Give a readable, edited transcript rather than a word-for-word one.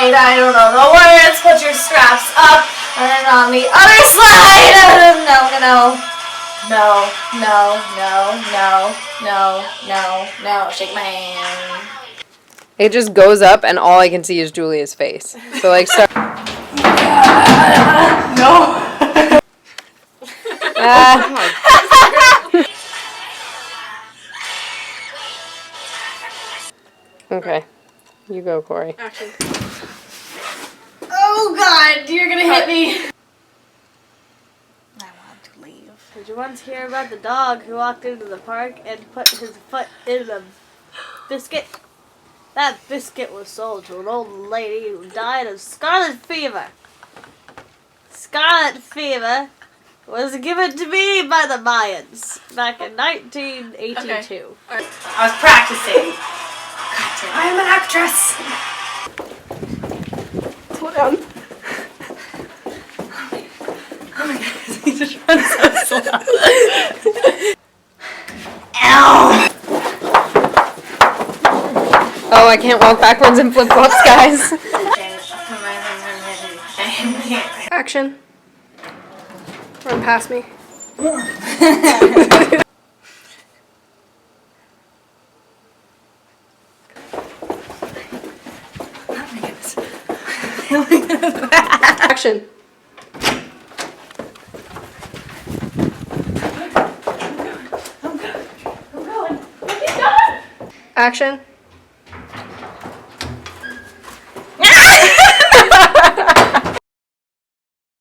slide. I don't know the words. Put your straps up. And then on the other slide. No. Shake my hand. It just goes up, and all I can see is Julia's face. So, like, start. No. Okay. You go, Corey. Action. Oh, God. You're going to hit me. I want to leave. Did you once hear about the dog who walked into the park and put his foot in a biscuit? That biscuit was sold to an old lady who died of scarlet fever. Scarlet fever was given to me by the Mayans back in 1982. Okay. Right. I was practicing. I am an actress. Slow down. Oh my God, he just runs so slow. Ow! Oh, I can't walk backwards in flip-flops, guys. Action. Run past me. Action. I'm going. Keep going. Action.